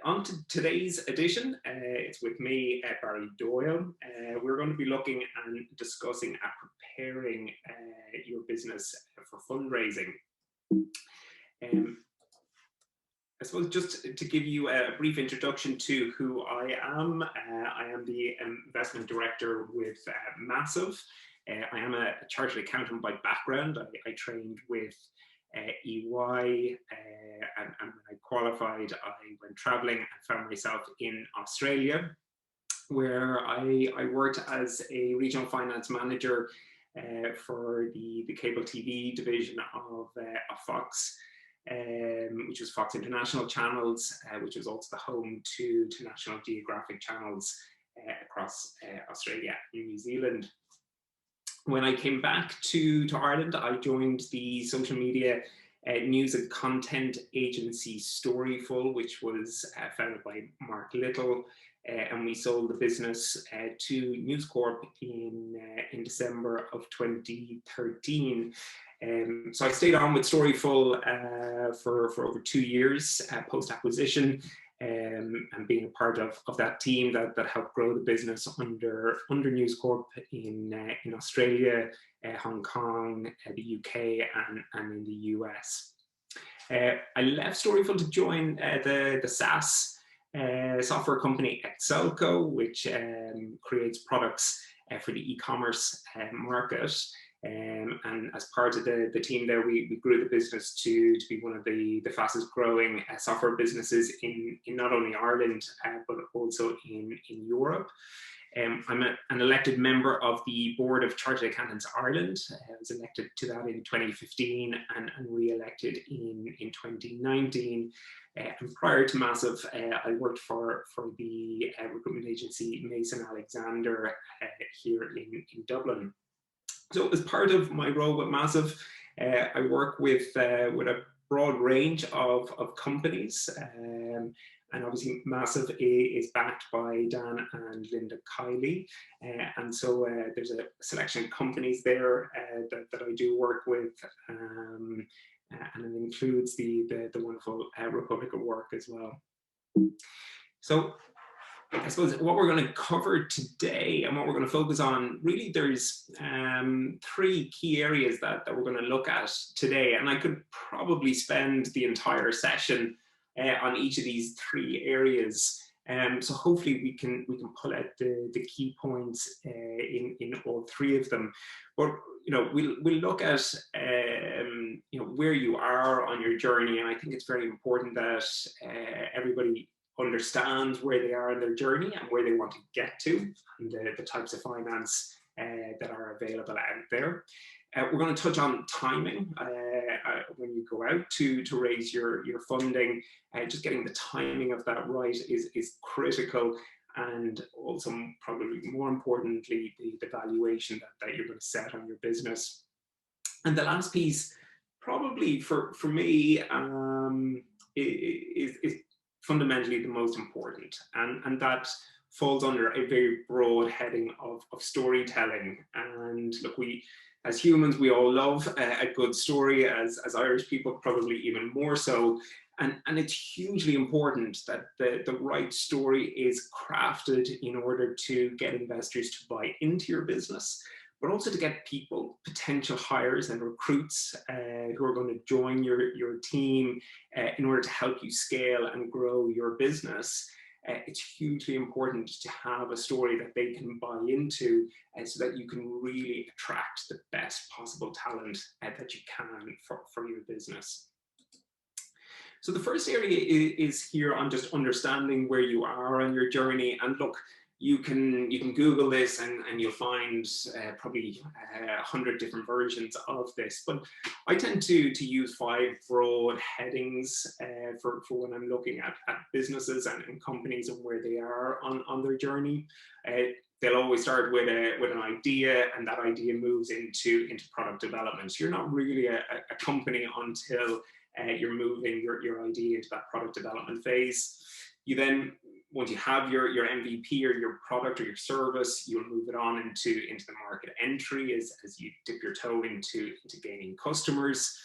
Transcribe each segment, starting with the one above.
on to today's edition. It's with me, Barry Doyle. We're going to be looking and discussing at preparing your business for fundraising. I suppose just to give you a brief introduction to who I am the investment director with Massive. I am a chartered accountant by background. I trained with EY, and when I qualified, I went traveling and found myself in Australia, where I worked as a regional finance manager for the cable TV division of Fox, which was Fox International Channels, which was also the home to National Geographic channels across Australia and New Zealand. When I came back to Ireland, I joined the social media news and content agency Storyful, which was founded by Mark Little, and we sold the business to News Corp in December of 2013. So I stayed on with Storyful for over 2 years post-acquisition, and being a part of that team that helped grow the business under News Corp in Australia, Hong Kong, the UK, and in the US. I left Storyful to join the SaaS software company Excelco, which creates products for the e-commerce market. And as part of the team there, we grew the business to be one of the fastest growing software businesses in not only Ireland, but also in Europe. I'm an elected member of the Board of Chartered Accountants Ireland. I was elected to that in 2015 and re-elected in 2019. And prior to Massive, I worked for the recruitment agency Mason Alexander here in Dublin. So as part of my role with Massive, I work with a broad range of companies. And obviously Massive is backed by Dan and Linda Kiley. And so there's a selection of companies there that I do work with. And it includes the wonderful Republic of Work as well. So I suppose what we're going to cover today and what we're going to focus on, really there's 3 key areas that we're going to look at today. And I could probably spend the entire session on each of these 3 areas. So hopefully we can pull out the key points in all 3 of them. But we'll look at where you are on your journey, and I think it's very important that everybody understands where they are in their journey and where they want to get to, and the types of finance that are available out there. We're going to touch on timing when you go out to raise your funding. Just getting the timing of that right is critical, and also probably more importantly, the valuation that you're going to set on your business. And the last piece, probably for me, is fundamentally the most important, and that falls under a very broad heading of storytelling. And look, we as humans, we all love a good story, as Irish people probably even more so, and it's hugely important that the right story is crafted in order to get investors to buy into your business, but also to get people, potential hires and recruits who are going to join your team in order to help you scale and grow your business. It's hugely important to have a story that they can buy into, so that you can really attract the best possible talent that you can for your business. So the first area is here on just understanding where you are on your journey. And look, you can Google this and you'll find probably 100 different versions of this. But I tend to use 5 broad headings for when I'm looking at businesses and companies and where they are on their journey. They'll always start with an idea, and that idea moves into product development. So you're not really a company until you're moving your idea into that product development phase. You then, once you have your MVP or your product or your service, you'll move it on into the market entry as you dip your toe into gaining customers.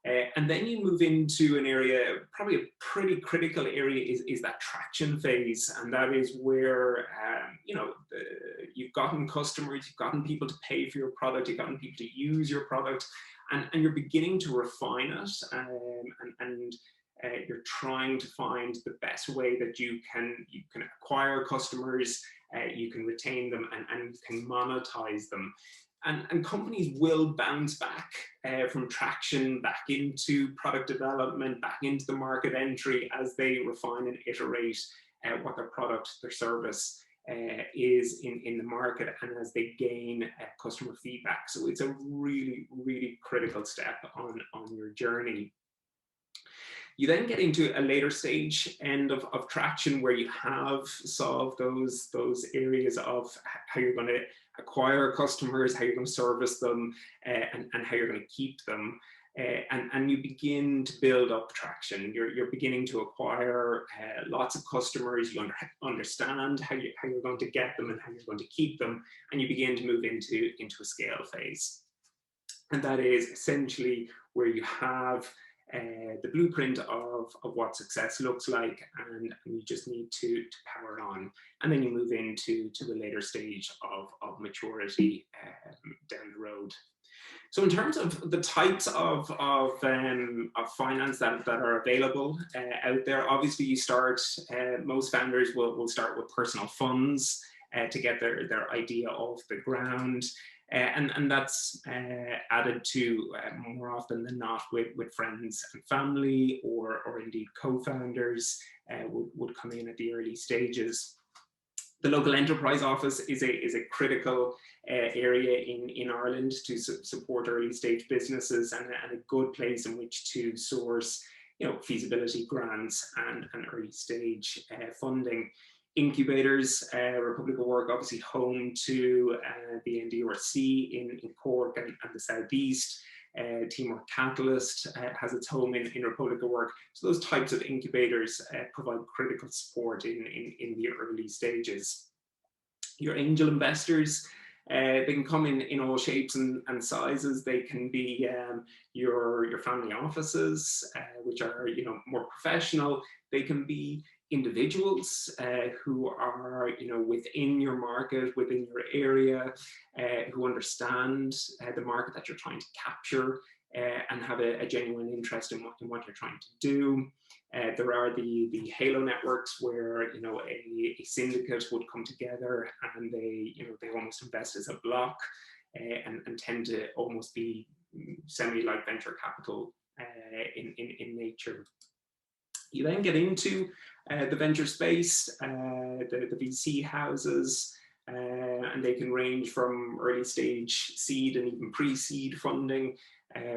And then you move into an area, probably a pretty critical area is that traction phase. And that is where, you've gotten customers, you've gotten people to pay for your product, you've gotten people to use your product, and you're beginning to refine it. And you're trying to find the best way that you can acquire customers, you can retain them, and you can monetize them. And companies will bounce back from traction back into product development, back into the market entry as they refine and iterate what their product, their service is in the market, and as they gain customer feedback. So it's a really, really critical step on your journey. You then get into a later stage end of traction where you have solved those areas of how you're going to acquire customers, how you're going to service them, and how you're going to keep them. And you begin to build up traction. You're beginning to acquire lots of customers. You understand how you're going to get them and how you're going to keep them, and you begin to move into a scale phase. And that is essentially where you have the blueprint of what success looks like, and you just need to power it on. And then you move into the later stage of maturity down the road. So in terms of the types of finance that are available out there, obviously you start, most founders will start with personal funds to get their idea off the ground. And that's added to more often than not with friends and family, or indeed co-founders would come in at the early stages. The local enterprise office is a critical area in Ireland to support early stage businesses, and a good place in which to source feasibility grants and early stage funding. Incubators, Republic of Work, obviously home to the NDRC in Cork and the Southeast. Teamwork Catalyst has its home in Republic of Work. So those types of incubators provide critical support in the early stages. Your angel investors, they can come in all shapes and sizes. They can be your family offices, which are more professional. They can be individuals who are within your market, within your area, who understand the market that you're trying to capture, and have a genuine interest in what you're trying to do. There are the halo networks where a syndicate would come together, and they almost invest as a block, and tend to almost be semi-like venture capital in nature. You then get into the venture space, the VC houses, and they can range from early stage seed and even pre-seed funding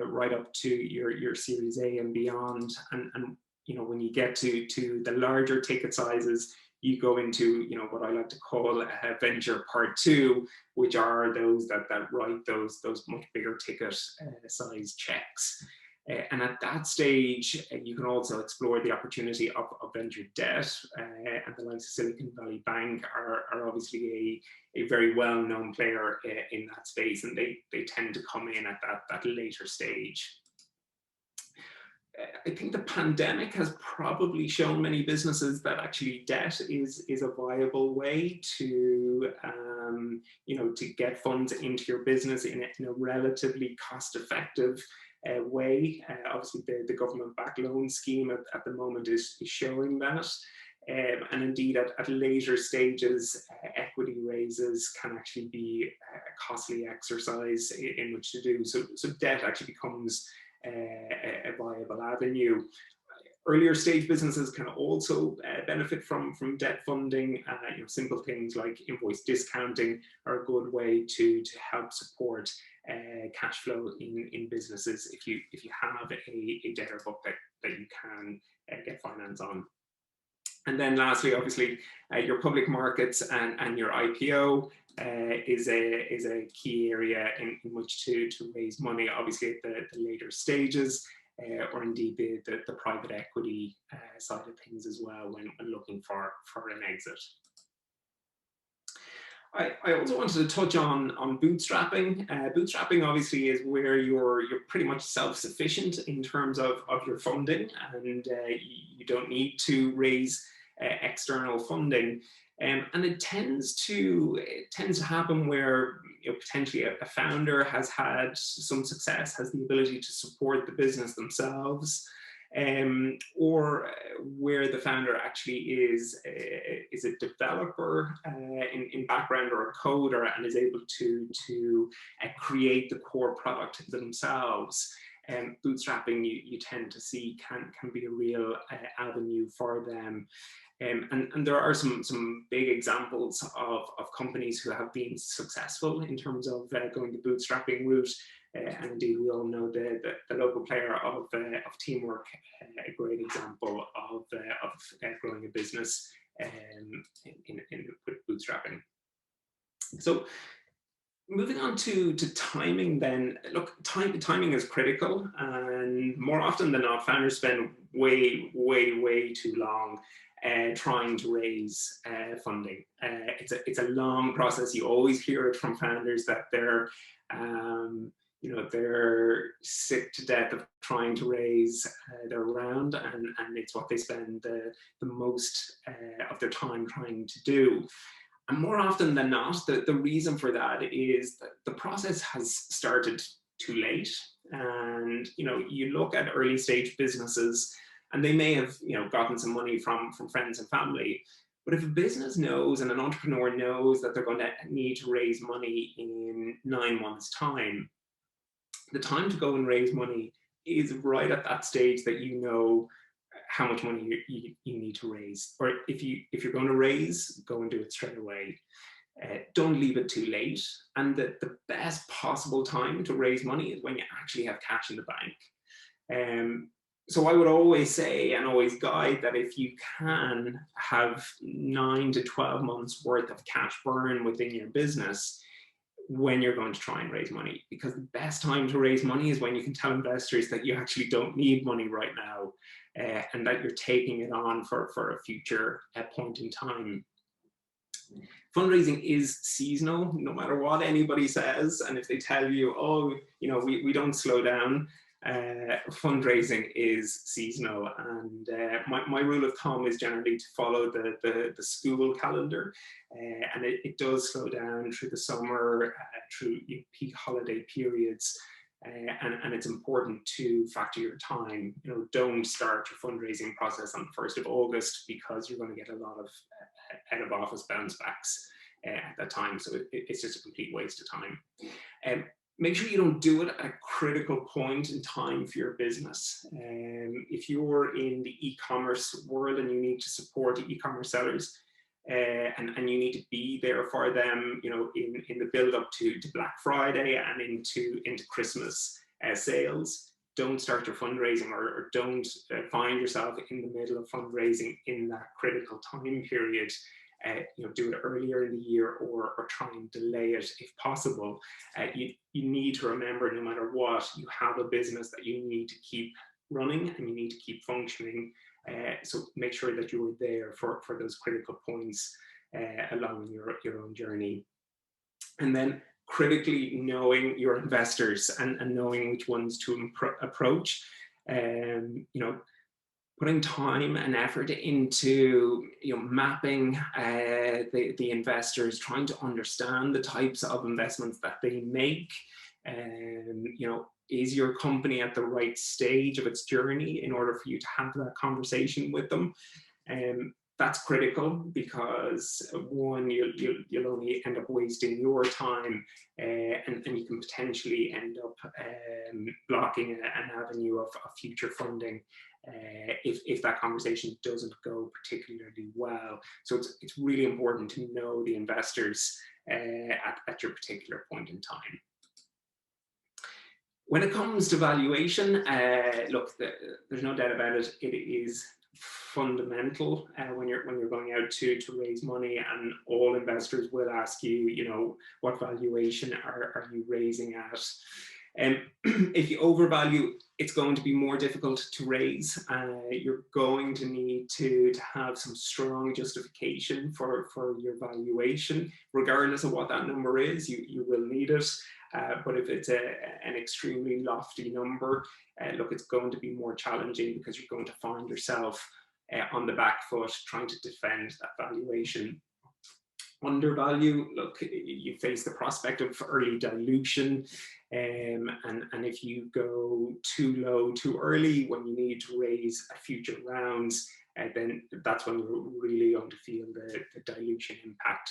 right up to your Series A and beyond. And when you get to the larger ticket sizes, you go into what I like to call venture part 2, which are those that write those much bigger ticket size checks. And at that stage, you can also explore the opportunity of venture debt, and the likes of Silicon Valley Bank are obviously a very well-known player in that space, and they tend to come in at that later stage. I think the pandemic has probably shown many businesses that actually debt is a viable way to get funds into your business in a relatively cost-effective way. Obviously, the government-backed loan scheme at the moment is showing that. And indeed, at later stages, equity raises can actually be a costly exercise in which to do. So debt actually becomes a viable avenue. Earlier stage businesses can also benefit from debt funding. Simple things like invoice discounting are a good way to help support cash flow in businesses if you have a debtor book that you can get finance on. And then lastly, obviously, your public markets and your IPO is a key area in which to raise money, obviously at the later stages, or indeed the private equity side of things as well when looking for an exit. I also wanted to touch on bootstrapping. Bootstrapping obviously is where you're pretty much self-sufficient in terms of your funding, and you don't need to raise external funding. And it tends to happen where, potentially a founder has had some success, has the ability to support the business themselves, or where the founder actually is a developer in background, or a coder, and is able to create the core product themselves. Bootstrapping, you tend to see, can be a real avenue for them. And there are some big examples of companies who have been successful in terms of going the bootstrapping route. And indeed, we all know the local player of Teamwork, a great example of growing a business with bootstrapping. So moving on to timing then, look, timing is critical, and more often than not, founders spend way too long trying to raise funding. It's a long process. You always hear it from founders that they're sick to death of trying to raise their round, and it's what they spend the most of their time trying to do. And more often than not, the reason for that is that the process has started too late. And you look at early stage businesses, and they may have gotten some money from friends and family. But if a business knows, and an entrepreneur knows, that they're going to need to raise money in 9 months' time, the time to go and raise money is right at that stage that how much money you need to raise. Or if you're going to raise, go and do it straight away. Don't leave it too late. And the best possible time to raise money is when you actually have cash in the bank. So I would always say, and always guide, that if you can have 9 to 12 months worth of cash burn within your business when you're going to try and raise money, because the best time to raise money is when you can tell investors that you actually don't need money right now, and that you're taking it on for a future point in time. Fundraising is seasonal, no matter what anybody says. And if they tell you, oh, we don't slow down, fundraising is seasonal. And my rule of thumb is generally to follow the school calendar. And it does slow down through the summer, through peak holiday periods. And it's important to factor your time. Don't start your fundraising process on the 1st of August, because you're going to get a lot of out of office bounce backs at that time. So it's just a complete waste of time. Make sure you don't do it at a critical point in time for your business. If you're in the e-commerce world and you need to support e-commerce sellers, and you need to be there for them, in the build up to Black Friday and into Christmas sales, don't start your fundraising, or don't find yourself in the middle of fundraising in that critical time period. Do it earlier in the year, or try and delay it if possible. You need to remember, no matter what, you have a business that you need to keep running, and you need to keep functioning. So make sure that you're there for those critical points along your own journey. And then critically knowing your investors, and knowing which ones to approach. Putting time and effort into mapping the investors, trying to understand the types of investments that they make. Is your company at the right stage of its journey in order for you to have that conversation with them? That's critical, because one, you'll only end up wasting your time, and you can potentially end up blocking an avenue of future funding if that conversation doesn't go particularly well. So it's really important to know the investors at your particular point in time. When it comes to valuation, look, there's no doubt about it. It is fundamental when you're going out to raise money, and all investors will ask you, what valuation are you raising at? If you overvalue, it's going to be more difficult to raise. You're going to need to have some strong justification for your valuation. Regardless of what that number is, you will need it. But if it's an extremely lofty number, look, it's going to be more challenging because you're going to find yourself on the back foot trying to defend that valuation. Undervalue, look, you face the prospect of early dilution, and if you go too low too early when you need to raise future rounds, then that's when you're really going to feel the dilution impact.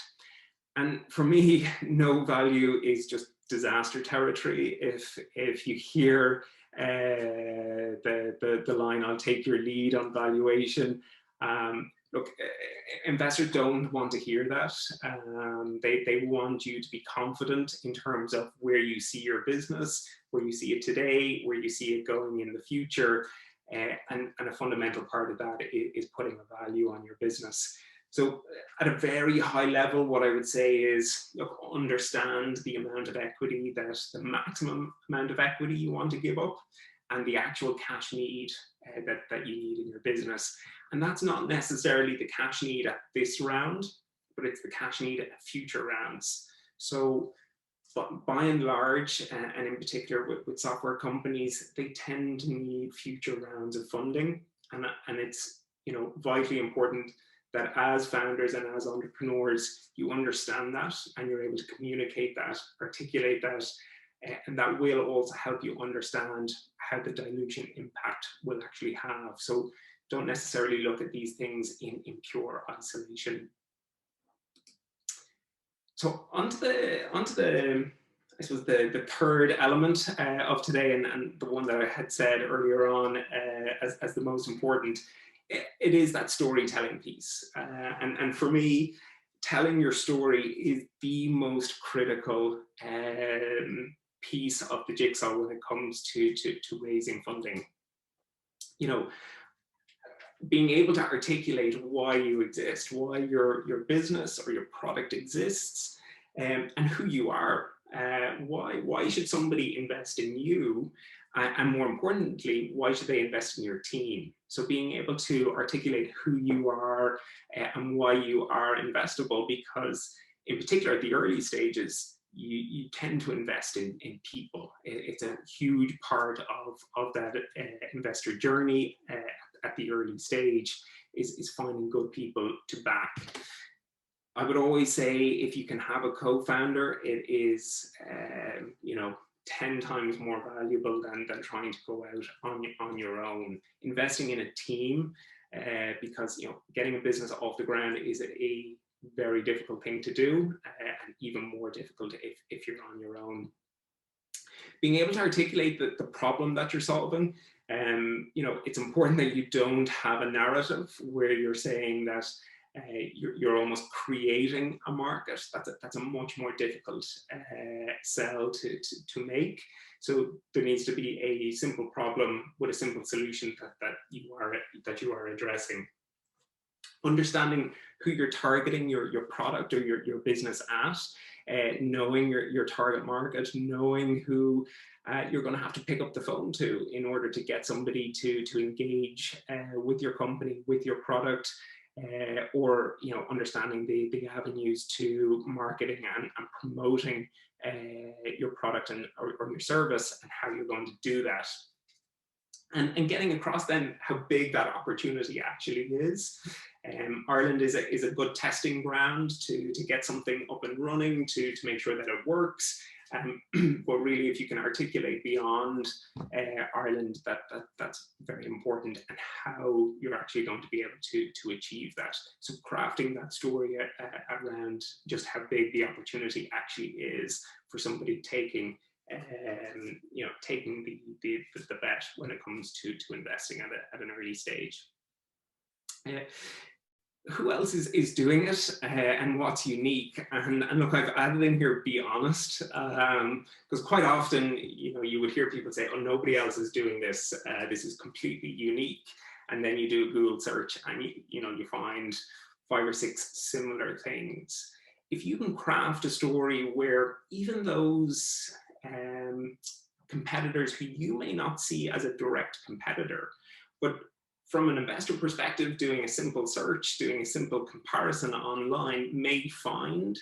And for me, no value is just disaster territory. If you hear the line, "I'll take your lead on valuation," look, investors don't want to hear that. They want you to be confident in terms of where you see your business, where you see it today, where you see it going in the future. And a fundamental part of that is putting a value on your business. So at a very high level, what I would say is, look, understand the amount of equity, the maximum amount of equity you want to give up, and the actual cash need that you need in your business. And that's not necessarily the cash need at this round, but it's the cash need at future rounds. So by and large, and in particular with software companies, they tend to need future rounds of funding. And it's, vitally important that as founders and as entrepreneurs, you understand that and you're able to communicate that, articulate that, and that will also help you understand how the dilution impact will actually have. So don't necessarily look at these things in pure isolation. So onto the I suppose the third element of today, and the one that I had said earlier on as the most important. It is that storytelling piece. And for me, telling your story is the most critical piece of the jigsaw when it comes to raising funding. Being able to articulate why you exist, why your business or your product exists, and who you are. Why should somebody invest in you? And more importantly, why should they invest in your team? So being able to articulate who you are and why you are investable, because in particular at the early stages, you tend to invest in people. It's a huge part of that investor journey at the early stage is finding good people to back. I would always say if you can have a co-founder, it is 10 times more valuable than trying to go out on your own. Investing in a team, because getting a business off the ground is a very difficult thing to do, and even more difficult if you're on your own. Being able to articulate the problem that you're solving, it's important that you don't have a narrative where you're saying that you're almost creating a market. That's a much more difficult sell to make. So there needs to be a simple problem with a simple solution that you are addressing. Understanding who you're targeting your product or your business at, knowing your target market, knowing who you're going to have to pick up the phone to in order to get somebody to engage with your company, with your product, or understanding the avenues to marketing and promoting your product or your service, and how you're going to do that. And getting across then how big that opportunity actually is. Ireland is a good testing ground to get something up and running, to make sure that it works. But really, if you can articulate beyond Ireland, that's very important, and how you're actually going to be able to achieve that. So crafting that story around just how big the opportunity actually is for somebody taking the bet when it comes to investing at an early stage. Who else is doing it, and what's unique? And look, I've added in here, be honest, because quite often, you would hear people say, oh, nobody else is doing this. This is completely unique. And then you do a Google search and you find 5 or 6 similar things. If you can craft a story where even those competitors who you may not see as a direct competitor. But from an investor perspective, doing a simple search, doing a simple comparison online may find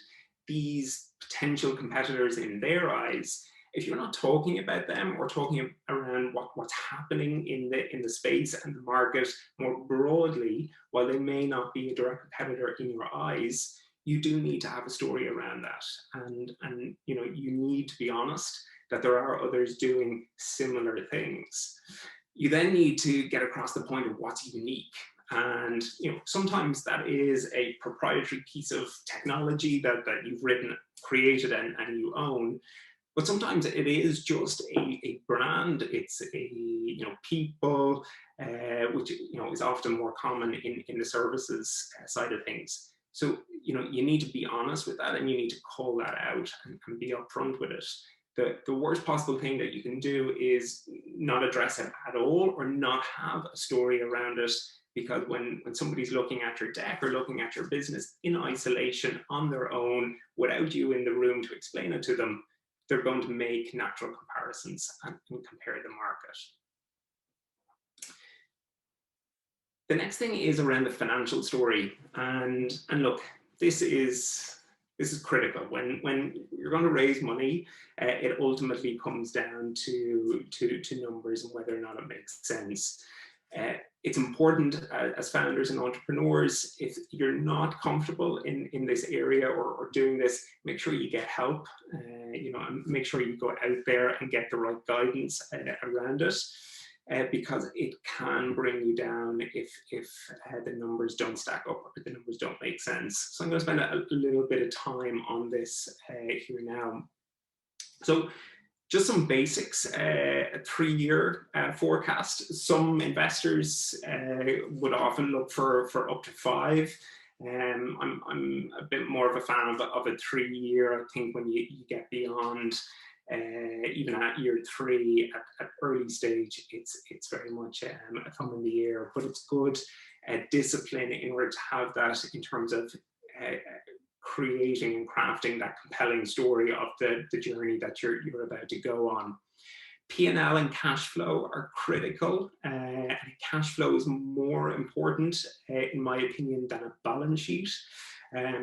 these potential competitors in their eyes. If you're not talking about them or talking around what's happening in the space and the market more broadly, while they may not be a direct competitor in your eyes, you do need to have a story around that. And you know, you need to be honest that there are others doing similar things. You then need to get across the point of what's unique. And you know, sometimes that is a proprietary piece of technology that you've written, created, and you own. But sometimes it is just a brand. It's people, which is often more common in the services side of things. So you need to be honest with that, and you need to call that out and be upfront with it. The worst possible thing that you can do is not address it at all, or not have a story around it, because when somebody's looking at your deck or looking at your business in isolation on their own, without you in the room to explain it to them, they're going to make natural comparisons and compare the market. The next thing is around the financial story. And look, this is critical. When you're going to raise money, it ultimately comes down to numbers and whether or not it makes sense. It's important as founders and entrepreneurs, if you're not comfortable in this area or doing this, make sure you get help, and make sure you go out there and get the right guidance around it, because it can bring you down if the numbers don't stack up or the numbers don't make sense. So I'm going to spend a little bit of time on this here now. So just some basics, a 3-year forecast. Some investors would often look for up to 5. I'm a bit more of a fan of a 3-year. I think when you get beyond, even at year 3, at early stage, it's very much a thumb in the air. But it's good discipline in order to have that in terms of creating and crafting that compelling story of the journey that you're about to go on. P&L and cash flow are critical. Cash flow is more important, in my opinion, than a balance sheet,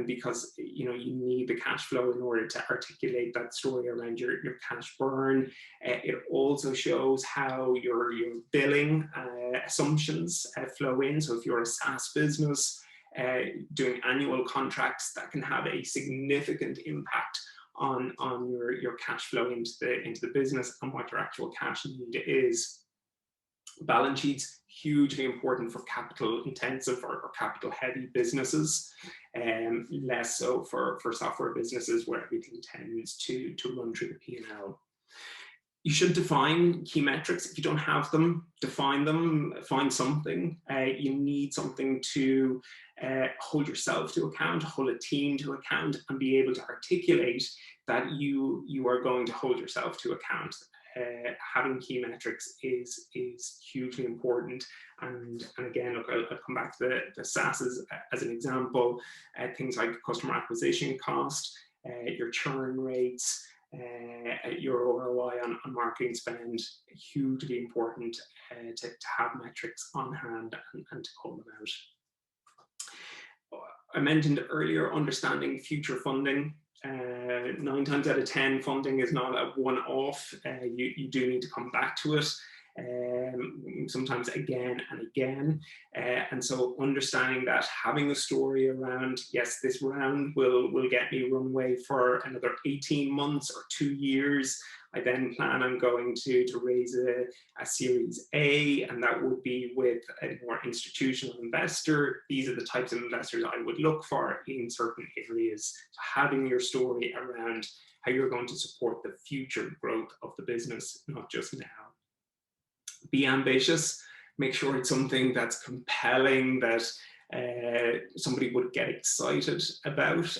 because you need the cash flow in order to articulate that story around your cash burn. It also shows how your billing assumptions flow in. So if you're a SaaS business, doing annual contracts, that can have a significant impact on your cash flow into the business and what your actual cash need is. Balance sheets, hugely important for capital intensive or capital heavy businesses, less so for software businesses where everything tends to run through the P&L. You should define key metrics. If you don't have them, define them, find something. You need something to hold yourself to account, hold a team to account, and be able to articulate that you are going to hold yourself to account. Having key metrics is hugely important. And again, look, I'll come back to the SaaS as an example. Things like customer acquisition cost, your churn rates, your ROI on marketing spend, hugely important to have metrics on hand and to call them out. I mentioned earlier, understanding future funding. 9 times out of 10, funding is not a one-off. You do need to come back to it, sometimes again and again. And so understanding that, having a story around, yes, this round will get me runway for another 18 months or 2 years. I then plan on going to raise a Series A, and that would be with a more institutional investor. These are the types of investors I would look for in certain areas. So having your story around how you're going to support the future growth of the business, not just now. Be ambitious. Make sure it's something that's compelling, that somebody would get excited about.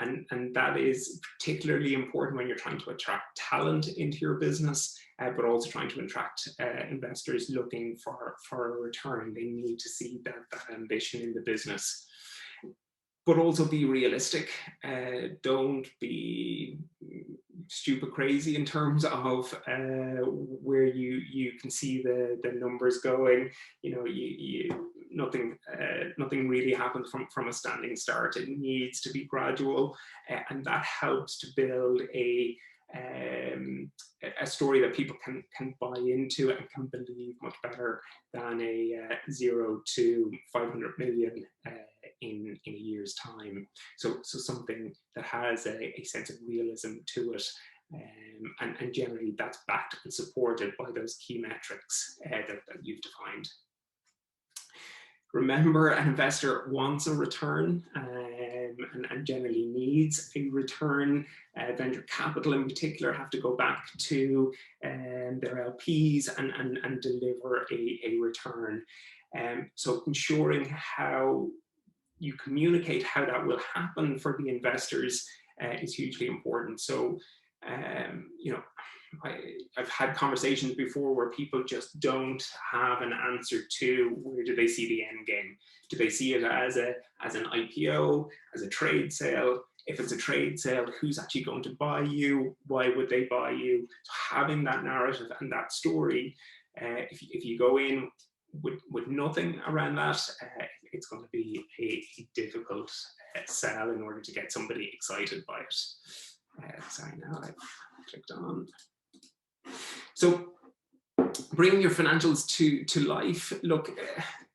And that is particularly important when you're trying to attract talent into your business, but also trying to attract investors looking for a return. They need to see that ambition in the business. But also be realistic. Don't be stupid crazy in terms of where you can see the numbers going. You know, nothing really happens from a standing start. It needs to be gradual, and that helps to build a story that people can buy into and can believe much better than a 0 to 500 million in a year's time. So something that has a sense of realism to it, and generally that's backed and supported by those key metrics that you've defined. Remember, an investor wants a return, and generally needs a return. Venture capital in particular have to go back to their LPs and deliver a return. So ensuring how you communicate how that will happen for the investors is hugely important. So, you know, I've had conversations before where people just don't have an answer to where do they see the end game. Do they see it as an IPO, as a trade sale? If it's a trade sale, who's actually going to buy you? Why would they buy you? So having that narrative and that story, if you go in with nothing around that, it's going to be a difficult sell in order to get somebody excited by it. Sorry, now I've clicked on. So bringing your financials to life, look,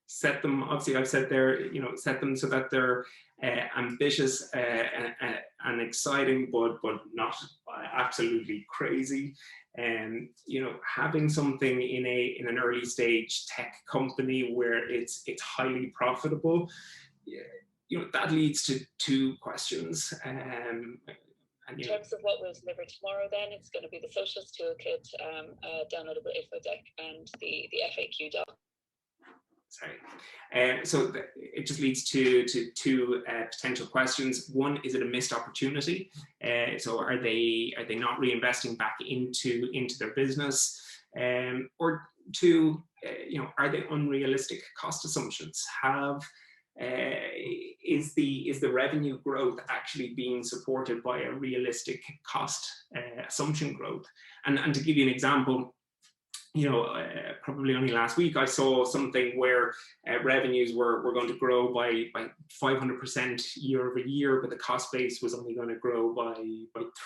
set them, obviously I've said there, you know, set them so that they're ambitious and exciting, but not absolutely crazy. And you know, having something in an early stage tech company where it's highly profitable, you know, that leads to two questions. In terms of what we'll deliver tomorrow, then it's going to be the Socials Toolkit, downloadable info deck, and the FAQ doc. Sorry. So it just leads to two potential questions. One, is it a missed opportunity? So are they not reinvesting back into their business? Or two, you know, are they unrealistic cost assumptions? Is the revenue growth actually being supported by a realistic cost assumption growth? And to give you an example, you know, probably only last week I saw something where revenues were going to grow by 500% year over year, but the cost base was only going to grow by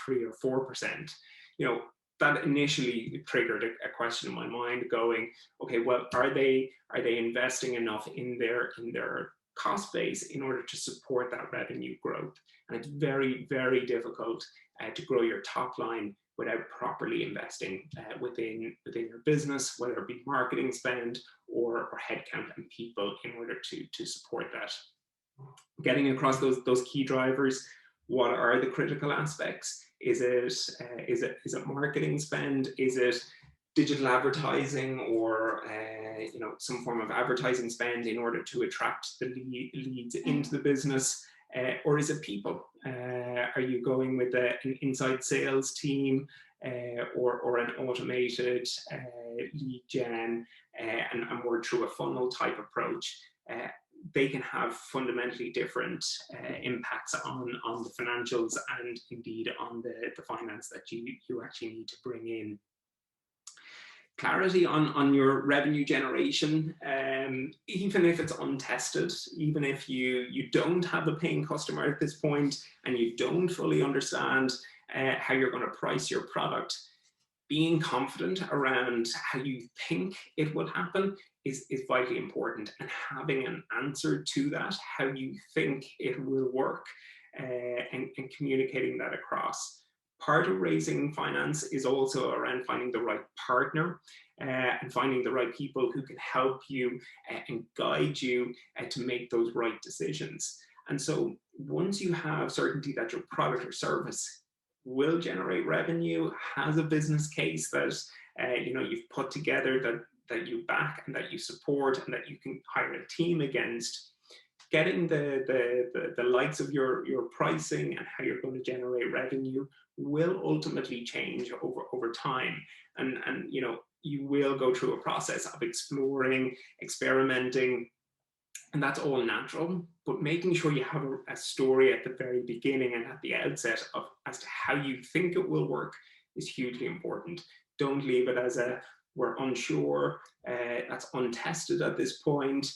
3 or 4%. You know, that initially triggered a question in my mind, going, okay, well, are they investing enough in their cost base in order to support that revenue growth? And it's very, very difficult to grow your top line without properly investing within your business, whether it be marketing spend or headcount and people, in order to support that. Getting across those key drivers, what are the critical aspects? Is it marketing spend? Is it digital advertising, or you know, some form of advertising spend in order to attract the leads into the business? Or is it people? Are you going with an inside sales team or an automated lead gen and more through a funnel type approach? They can have fundamentally different impacts on the financials and indeed on the finance that you actually need to bring in. Clarity on your revenue generation, even if it's untested, even if you don't have a paying customer at this point and you don't fully understand how you're going to price your product, being confident around how you think it will happen is vitally important, and having an answer to that, how you think it will work, and communicating that across. Part of raising finance is also around finding the right partner and finding the right people who can help you and guide you to make those right decisions. And so once you have certainty that your product or service will generate revenue, has a business case that you know, you've put together, that you back and that you support and that you can hire a team against, getting the likes of your pricing and how you're going to generate revenue will ultimately change over time. And you know, you will go through a process of exploring, experimenting, and that's all natural. but making sure you have a story at the very beginning and at the outset of as to how you think it will work is hugely important. Don't leave it as a we're unsure, that's untested at this point.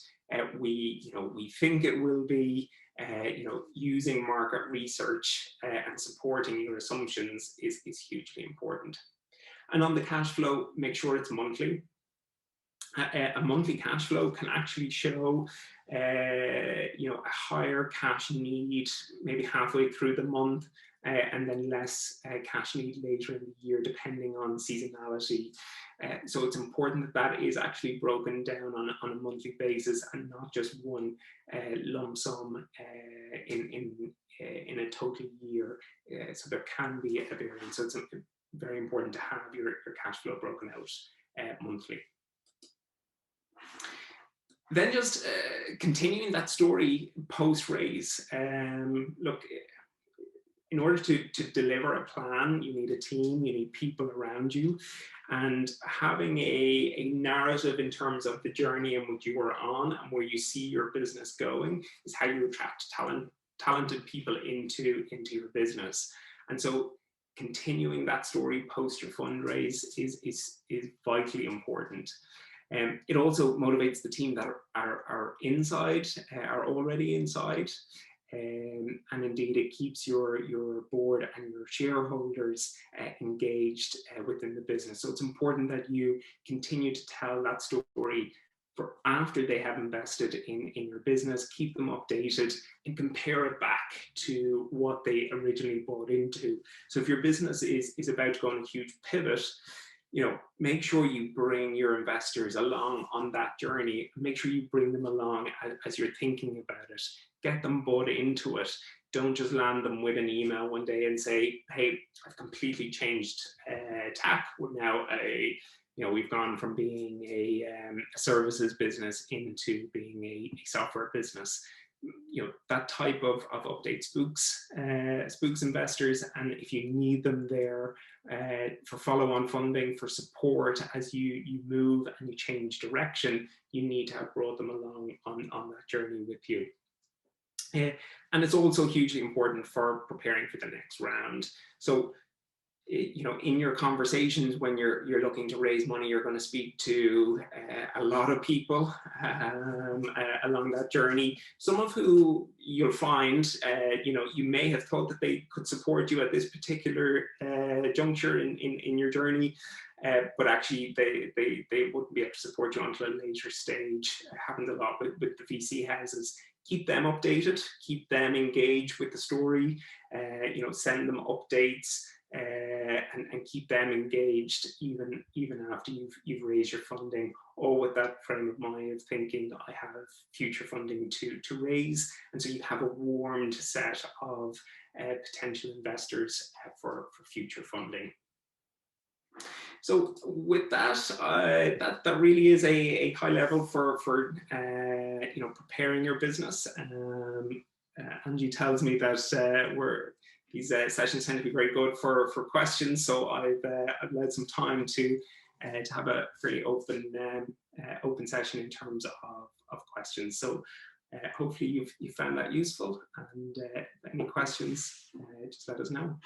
We think it will be. Using market research and supporting your assumptions is hugely important. And on the cash flow, make sure it's monthly. A monthly cash flow can actually show a higher cash need maybe halfway through the month, and then less cash need later in the year, depending on seasonality. So it's important that is actually broken down on a monthly basis and not just one lump sum in a total year. So there can be a variance. So it's very important to have your cash flow broken out monthly. Then just continuing that story post-raise. Look, in order to deliver a plan, you need a team, you need people around you, and having a narrative in terms of the journey in which you are on and where you see your business going is how you attract talented people into your business. And so continuing that story post your fundraise is vitally important. It also motivates the team that are inside, are already inside. And indeed, it keeps your board and your shareholders engaged within the business. So it's important that you continue to tell that story for after they have invested in your business. Keep them updated and compare it back to what they originally bought into. So if your business is about to go on a huge pivot, make sure you bring your investors along on that journey. Make sure you bring them along as you're thinking about it. Get them bought into it. Don't just land them with an email one day and say, hey, I've completely changed tack. We're now we've gone from being a services business into being a software business. That type of update spooks investors, and if you need them there for follow-on funding, for support as you move and you change direction, you need to have brought them along on that journey with you. And it's also hugely important for preparing for the next round. So in your conversations when you're looking to raise money, you're going to speak to a lot of people along that journey, some of who you'll find you may have thought that they could support you at this particular juncture in your journey, but actually they wouldn't be able to support you until a later stage. It happens a lot with the VC houses. Keep them updated, keep them engaged with the story, send them updates, and keep them engaged even after you've raised your funding, all with that frame of mind of thinking I have future funding to raise, and so you have a warmed set of potential investors for future funding. So with that, that really is a high level for preparing your business. Angie tells me that these sessions tend to be very good for questions, so I've allowed some time to have a fairly open session in terms of questions. So hopefully you found that useful, and any questions, just let us know.